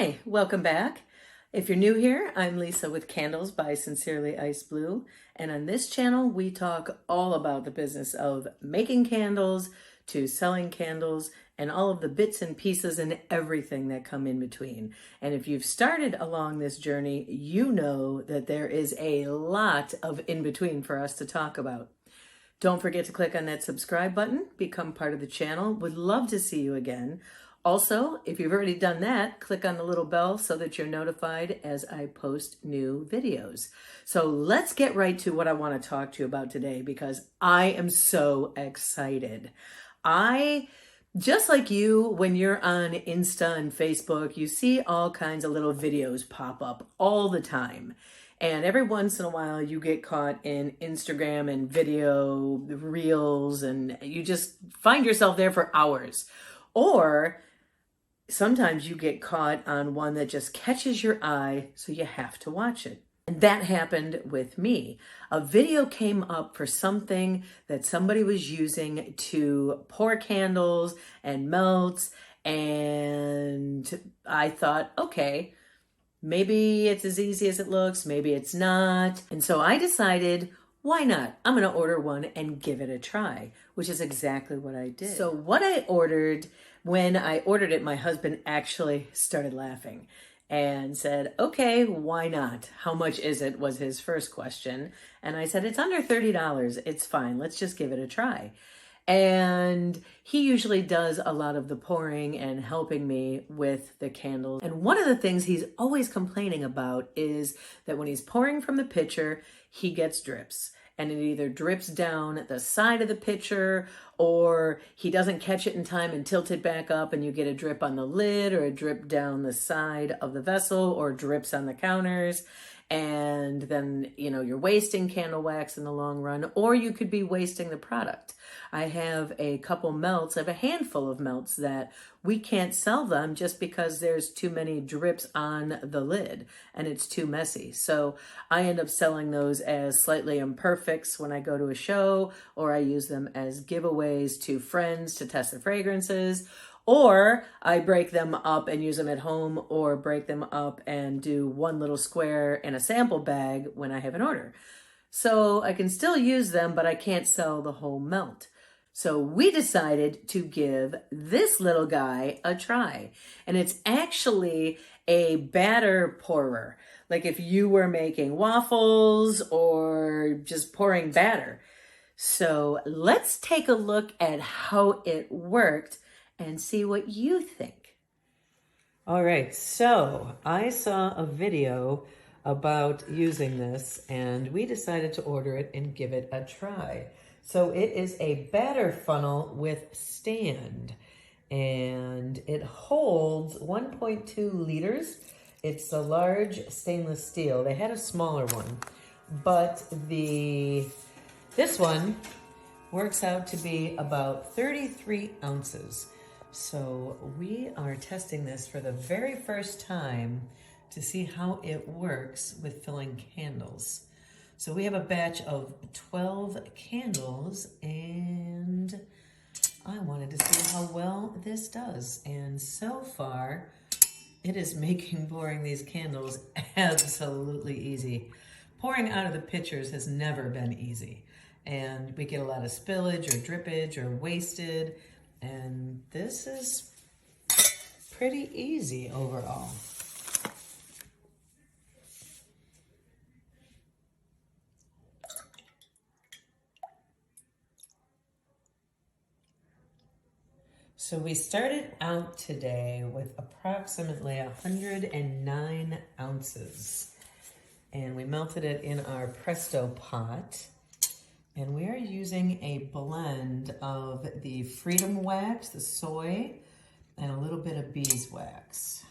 Hi, welcome back. If you're new here, I'm Lisa with Candles by Sincerely Ice Blue, and on this channel we talk all about the business of making candles to selling candles and all of the bits and pieces and everything that come in between. And if you've started along this journey, you know that there is a lot of in between for us to talk about. Don't forget to click on that subscribe button, become part of the channel. Would love to see you again. Also, if you've already done that, click on the little bell so that you're notified as I post new videos. So let's get right to what I want to talk to you about today because I am so excited. Just like you, when you're on Insta and Facebook, you see all kinds of little videos pop up all the time. And every once in a while you get caught in Instagram and video reels and you just find yourself there for hours. Or sometimes you get caught on one that just catches your eye, so you have to watch it. And that happened with me. A video came up for something that somebody was using to pour candles and melts, and I thought, okay, maybe it's as easy as it looks, maybe it's not. And so I decided, why not? I'm going to order one and give it a try, which is exactly what I did. So what I ordered, when I ordered it, my husband actually started laughing and said, okay, why not? How much is it? Was his first question. And I said, it's under $30. It's fine. Let's just give it a try. And he usually does a lot of the pouring and helping me with the candles. And one of the things he's always complaining about is that when he's pouring from the pitcher, he gets drips. And it either drips down the side of the pitcher or he doesn't catch it in time and tilt it back up and you get a drip on the lid or a drip down the side of the vessel or drips on the counters. And then, you're wasting candle wax in the long run, or you could be wasting the product. I have a couple melts, I have a handful of melts that we can't sell them just because there's too many drips on the lid and it's too messy. So I end up selling those as slightly imperfects when I go to a show, or I use them as giveaways to friends to test the fragrances. Or I break them up and use them at home, or break them up and do one little square in a sample bag when I have an order. So I can still use them, but I can't sell the whole melt. So we decided to give this little guy a try. And it's actually a batter pourer. Like if you were making waffles or just pouring batter. So let's take a look at how it worked and see what you think. All right, so I saw a video about using this and we decided to order it and give it a try. So it is a batter funnel with stand and it holds 1.2 liters. It's a large stainless steel. They had a smaller one, but this one works out to be about 33 ounces. So we are testing this for the very first time to see how it works with filling candles. So we have a batch of 12 candles and I wanted to see how well this does. And so far, it is making pouring these candles absolutely easy. Pouring out of the pitchers has never been easy. And we get a lot of spillage or drippage or wasted. And this is pretty easy overall. So we started out today with approximately 109 ounces. And we melted it in our Presto pot. And we are using a blend of the Freedom Wax, the soy, and a little bit of beeswax.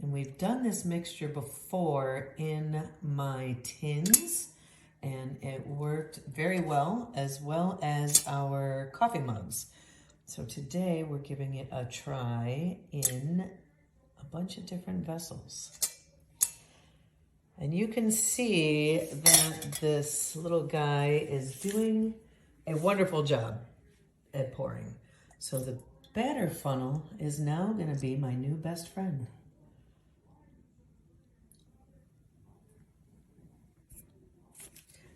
And we've done this mixture before in my tins, and it worked very well as our coffee mugs. So today we're giving it a try in a bunch of different vessels. And you can see that this little guy is doing a wonderful job at pouring. So the batter funnel is now going to be my new best friend.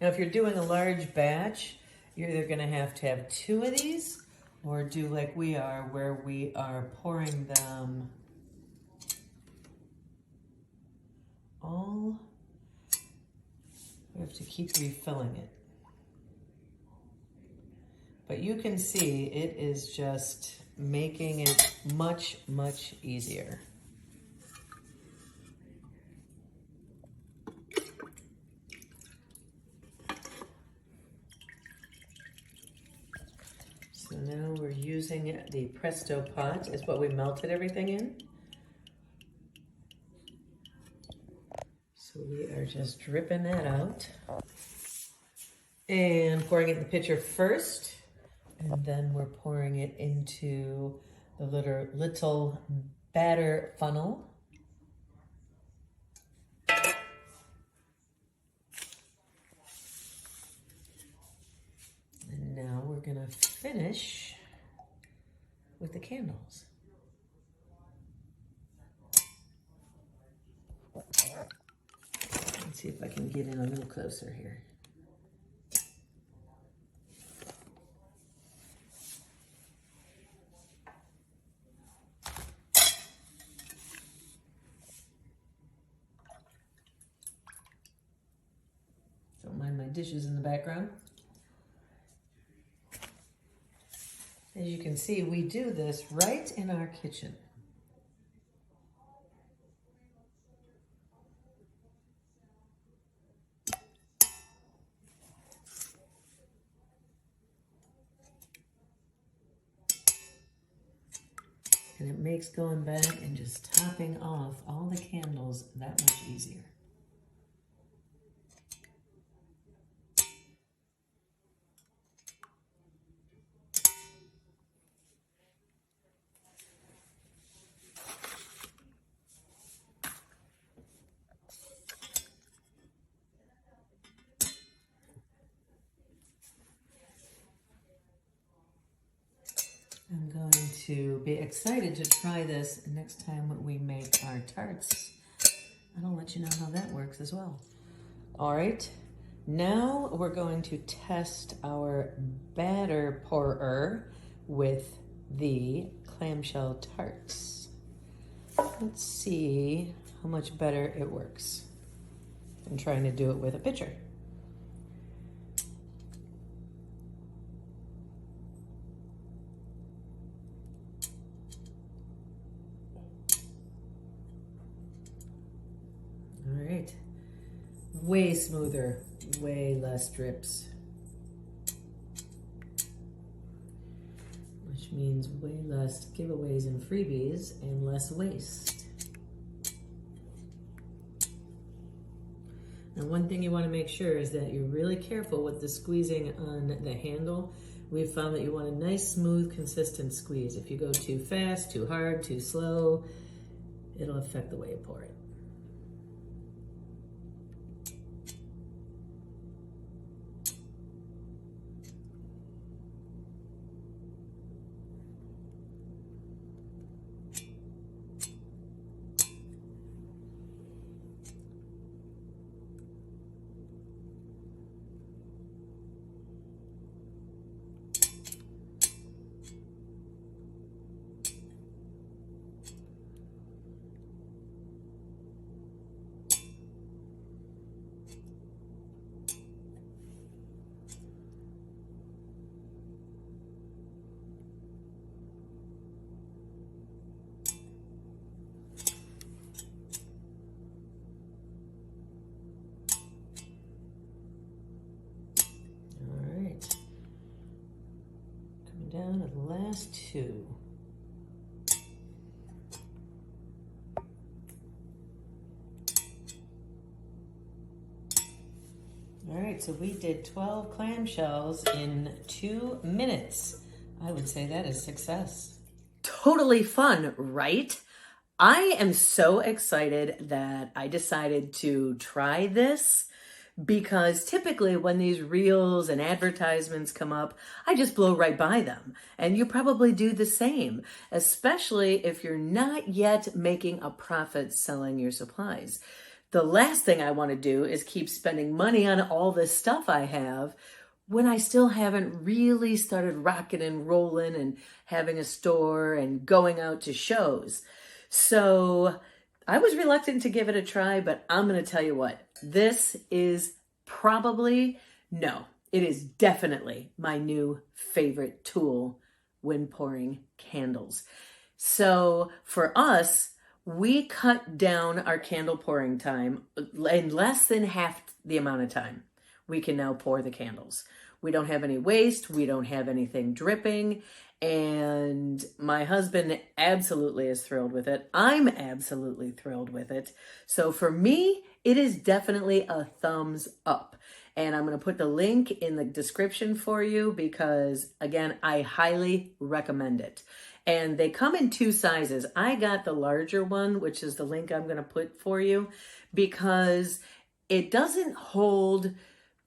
Now, if you're doing a large batch, you're either going to have 2 of these or do like we are, where we are pouring them all. We have to keep refilling it. But you can see it is just making it much, much easier. So now we're using the Presto pot, is what we melted everything in. So we are just dripping that out and pouring it in the pitcher first, and then we're pouring it into the little batter funnel. And now we're gonna finish with the candles. Let's see if I can get in a little closer here. Don't mind my dishes in the background. As you can see, we do this right in our kitchen. And it makes going back and just topping off all the candles that much easier. I'm going to be excited to try this next time we make our tarts. And I'll let you know how that works as well. All right, now we're going to test our batter pourer with the clamshell tarts. Let's see how much better it works than trying to do it with a pitcher. All right, way smoother, way less drips. Which means way less giveaways and freebies and less waste. Now, one thing you want to make sure is that you're really careful with the squeezing on the handle. We've found that you want a nice, smooth, consistent squeeze. If you go too fast, too hard, too slow, it'll affect the way you pour it. Down to the last 2. All right, so we did 12 clamshells in 2 minutes. I would say that is success. Totally fun, right? I am so excited that I decided to try this because typically when these reels and advertisements come up, I just blow right by them. And you probably do the same, especially if you're not yet making a profit selling your supplies. The last thing I want to do is keep spending money on all this stuff I have when I still haven't really started rocking and rolling and having a store and going out to shows. So I was reluctant to give it a try, but I'm going to tell you what, this is probably, no, it is definitely my new favorite tool when pouring candles. So for us, we cut down our candle pouring time in less than half the amount of time. We can now pour the candles. We don't have any waste. We don't have anything dripping. And my husband absolutely is thrilled with it. I'm absolutely thrilled with it. So for me, it is definitely a thumbs up. And I'm going to put the link in the description for you because, again, I highly recommend it. And they come in two sizes. I got the larger one, which is the link I'm going to put for you, because it doesn't hold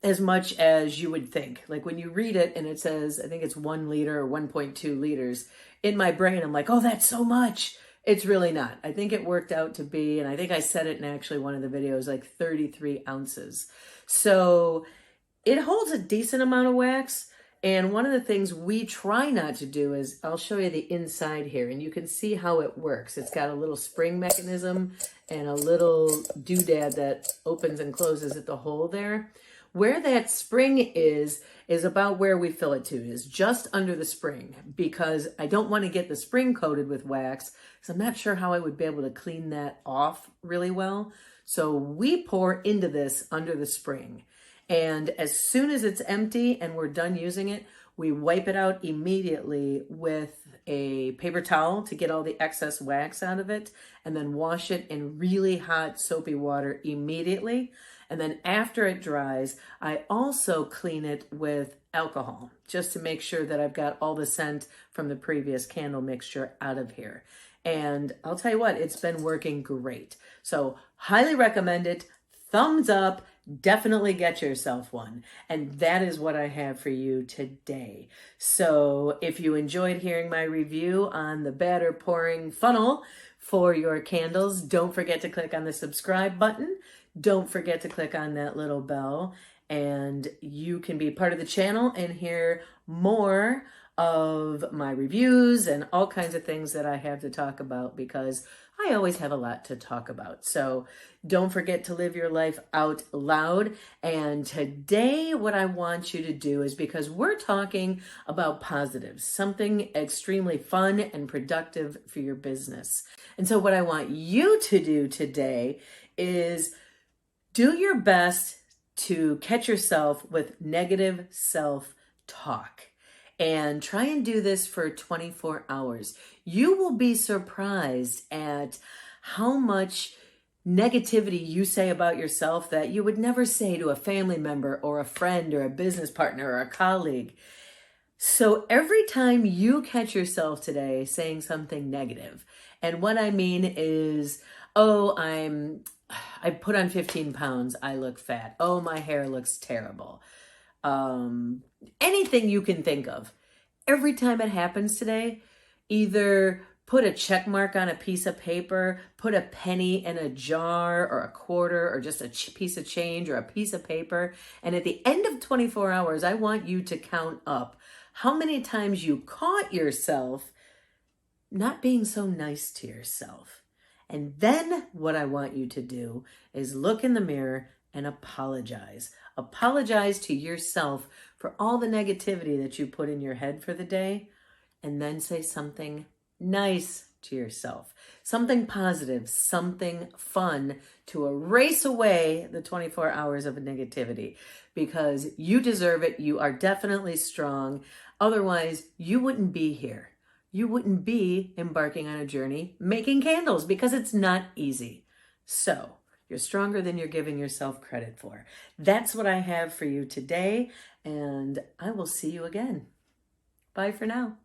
as much as you would think. Like when you read it and it says, I think it's 1 liter or 1.2 liters, in my brain, I'm like, oh, that's so much. It's really not. I think it worked out to be, and I think I said it in actually one of the videos, like 33 ounces. So it holds a decent amount of wax. And one of the things we try not to do is, I'll show you the inside here and you can see how it works. It's got a little spring mechanism and a little doodad that opens and closes at the hole there. Where that spring is about where we fill it to, is just under the spring, because I don't want to get the spring coated with wax, because I'm not sure how I would be able to clean that off really well. So we pour into this under the spring. And as soon as it's empty and we're done using it, we wipe it out immediately with a paper towel to get all the excess wax out of it, and then wash it in really hot soapy water immediately. And then after it dries, I also clean it with alcohol just to make sure that I've got all the scent from the previous candle mixture out of here. And I'll tell you what, it's been working great. So highly recommend it. Thumbs up. Definitely get yourself one. And that is what I have for you today. So if you enjoyed hearing my review on the batter pouring funnel for your candles, don't forget to click on the subscribe button. Don't forget to click on that little bell, and you can be part of the channel and hear more of my reviews and all kinds of things that I have to talk about, because I always have a lot to talk about. So don't forget to live your life out loud. And today what I want you to do is, because we're talking about positives, something extremely fun and productive for your business. And so what I want you to do today is do your best to catch yourself with negative self-talk. And try and do this for 24 hours. You will be surprised at how much negativity you say about yourself that you would never say to a family member or a friend or a business partner or a colleague. So every time you catch yourself today saying something negative, and what I mean is, oh, I put on 15 pounds, I look fat. Oh, my hair looks terrible. Anything you can think of. Every time it happens today, either put a check mark on a piece of paper, put a penny in a jar or a quarter or just a piece of change or a piece of paper. And at the end of 24 hours, I want you to count up how many times you caught yourself not being so nice to yourself. And then what I want you to do is look in the mirror and apologize. Apologize to yourself for all the negativity that you put in your head for the day, and then say something nice to yourself. Something positive, something fun to erase away the 24 hours of negativity, because you deserve it. You are definitely strong. Otherwise, you wouldn't be here. You wouldn't be embarking on a journey making candles, because it's not easy. So you're stronger than you're giving yourself credit for. That's what I have for you today, and I will see you again. Bye for now.